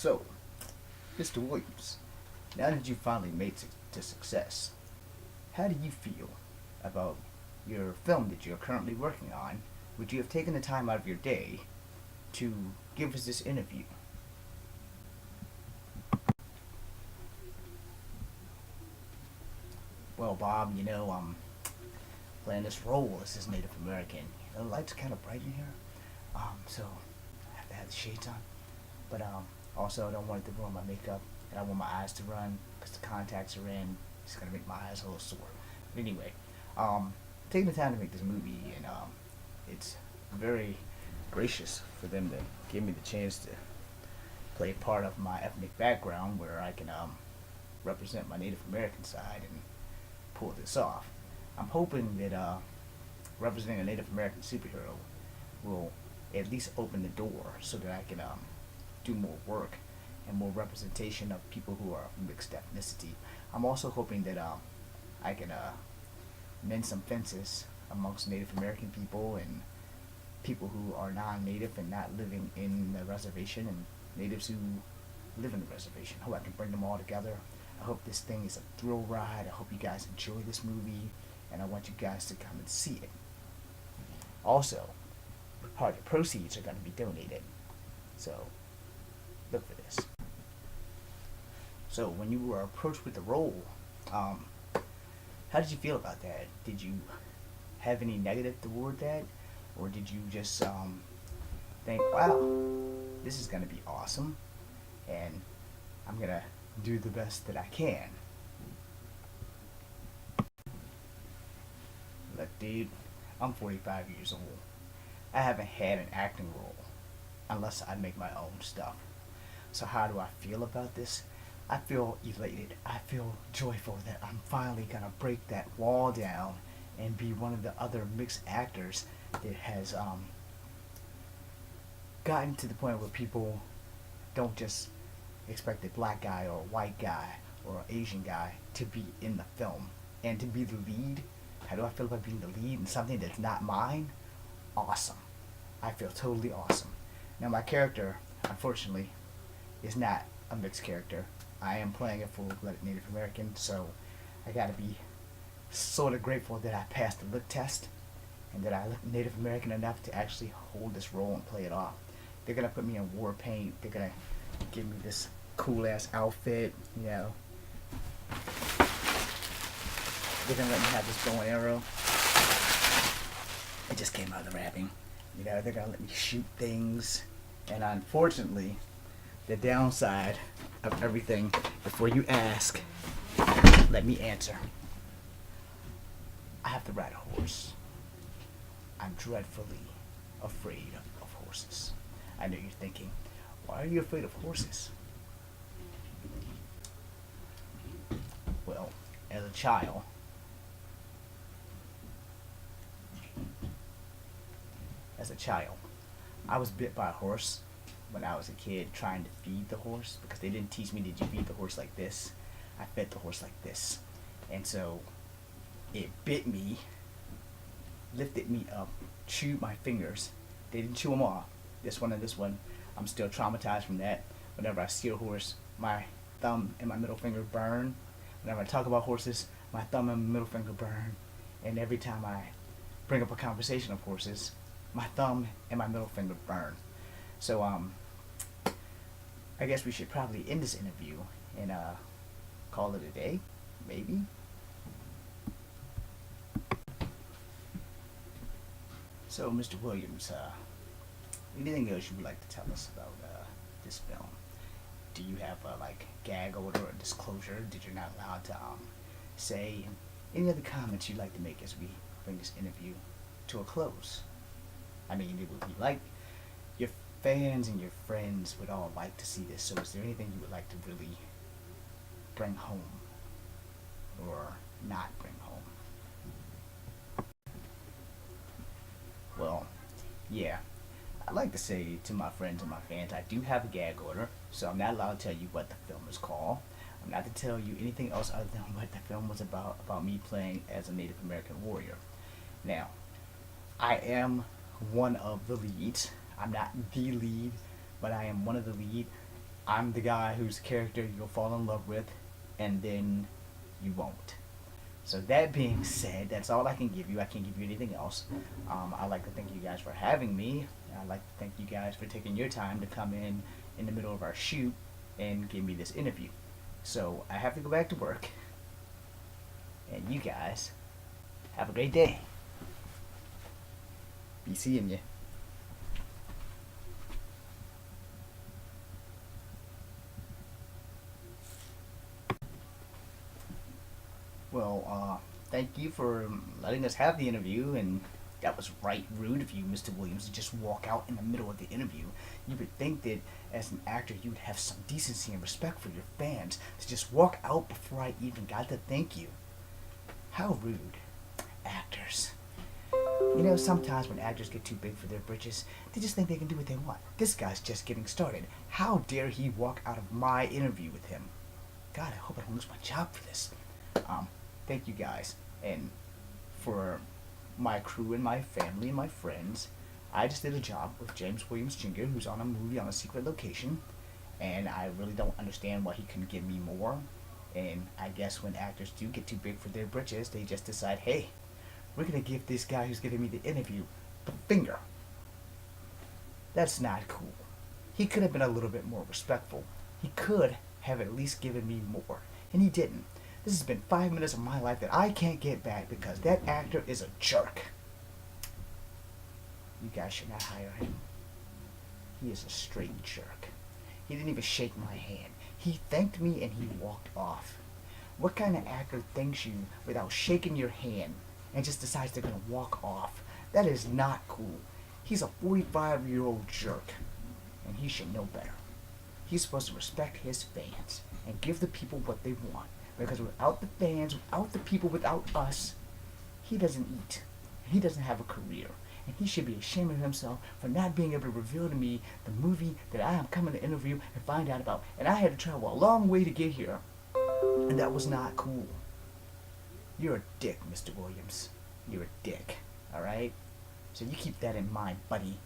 So, Mr. Williams, now that you finally made it to success, how do you feel about your film that you're currently working on? Would you have taken the time out of your day to give us this interview? Well, Bob, playing this role as this Native American. The lights are kind of bright in here, so I have to have the shades on. But also, I don't want it to ruin my makeup, and I want my eyes to run because the contacts are in. It's gonna make my eyes a little sore. But anyway, taking the time to make this movie, and it's very gracious for them to give me the chance to play part of my ethnic background, where I can represent my Native American side and pull this off. I'm hoping that representing a Native American superhero will at least open the door so that I can do more work and more representation of people who are mixed ethnicity. I'm also hoping that I can mend some fences amongst Native American people and people who are non-native and not living in the reservation, and natives who live in the reservation. I hope I can bring them all together. I hope this thing is a thrill ride. I hope you guys enjoy this movie, and I want you guys to come and see it. Also, part of the proceeds are going to be donated, so look for this. So, when you were approached with the role, how did you feel about that? Did you have any negative toward that, or did you just think, "Wow, this is going to be awesome, and I'm going to do the best that I can"? Look, dude, I'm 45 years old. I haven't had an acting role unless I make my own stuff. So how do I feel about this? I feel elated. I feel joyful that I'm finally gonna break that wall down and be one of the other mixed actors that has gotten to the point where people don't just expect a black guy or a white guy or an Asian guy to be in the film and to be the lead. How do I feel about being the lead in something that's not mine? Awesome. I feel totally awesome. Now my character, unfortunately, is not a mixed character. I am playing a full-blooded Native American, so I gotta be sort of grateful that I passed the look test and that I look Native American enough to actually hold this role and play it off. They're gonna put me in war paint. They're gonna give me this cool-ass outfit, you know. They're gonna let me have this bow and arrow. It just came out of the wrapping. You know, they're gonna let me shoot things. And unfortunately, the downside of everything, before you ask, let me answer. I have to ride a horse. I'm dreadfully afraid of horses. I know you're thinking, why are you afraid of horses? Well, as a child, I was bit by a horse when I was a kid trying to feed the horse, because they didn't teach me, did you feed the horse like this? I fed the horse like this. And so it bit me, lifted me up, chewed my fingers. They didn't chew them off. This one and this one, I'm still traumatized from that. Whenever I see a horse, my thumb and my middle finger burn. Whenever I talk about horses, my thumb and my middle finger burn. And every time I bring up a conversation of horses, my thumb and my middle finger burn. So I guess we should probably end this interview and call it a day, maybe. So, Mr. Williams, anything else you would like to tell us about this film? Do you have like gag order or disclosure that you're not allowed to say? And any other comments you'd like to make as we bring this interview to a close? I mean, it would be like your fans and your friends would all like to see this. So is there anything you would like to really bring home or not bring home? Well, yeah. I'd like to say to my friends and my fans, I do have a gag order, so I'm not allowed to tell you what the film is called. I'm not to tell you anything else other than what the film was about me playing as a Native American warrior. Now, I am one of the leads. I'm not the lead, but I am one of the lead. I'm the guy whose character you'll fall in love with, and then you won't. So that being said, that's all I can give you. I can't give you anything else. I'd like to thank you guys for having me. I'd like to thank you guys for taking your time to come in the middle of our shoot and give me this interview. So I have to go back to work, and you guys have a great day. Be seeing you. Well, thank you for letting us have the interview, and that was right rude of you, Mr. Williams, to just walk out in the middle of the interview. You would think that as an actor, you would have some decency and respect for your fans to just walk out before I even got to thank you. How rude. Actors. You know, sometimes when actors get too big for their britches, they just think they can do what they want. This guy's just getting started. How dare he walk out of my interview with him? God, I hope I don't lose my job for this. Thank you guys. And for my crew and my family and my friends, I just did a job with James Williams Jr., who's on a movie on a secret location, and I really don't understand why he couldn't give me more. And I guess when actors do get too big for their britches, they just decide, hey, we're gonna give this guy who's giving me the interview the finger. That's not cool. He could have been a little bit more respectful. He could have at least given me more, and he didn't. This has been 5 minutes of my life that I can't get back because that actor is a jerk. You guys should not hire him. He is a straight jerk. He didn't even shake my hand. He thanked me and he walked off. What kind of actor thanks you without shaking your hand and just decides they're going to walk off? That is not cool. He's a 45-year-old jerk, and he should know better. He's supposed to respect his fans and give the people what they want. Because without the fans, without the people, without us, he doesn't eat. He doesn't have a career. And he should be ashamed of himself for not being able to reveal to me the movie that I am coming to interview and find out about. And I had to travel a long way to get here. And that was not cool. You're a dick, Mr. Williams. You're a dick. Alright? So you keep that in mind, buddy.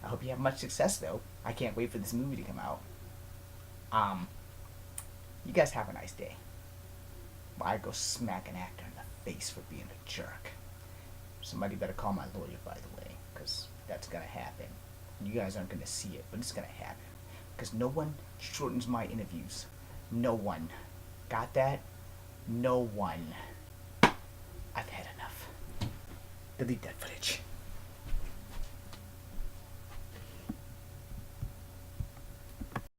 I hope you have much success, though. I can't wait for this movie to come out. You guys have a nice day. I'd go smack an actor in the face for being a jerk. Somebody better call my lawyer, by the way, because that's going to happen. You guys aren't going to see it, but it's going to happen. Because no one shortens my interviews. No one. Got that? No one. I've had enough. Delete that footage.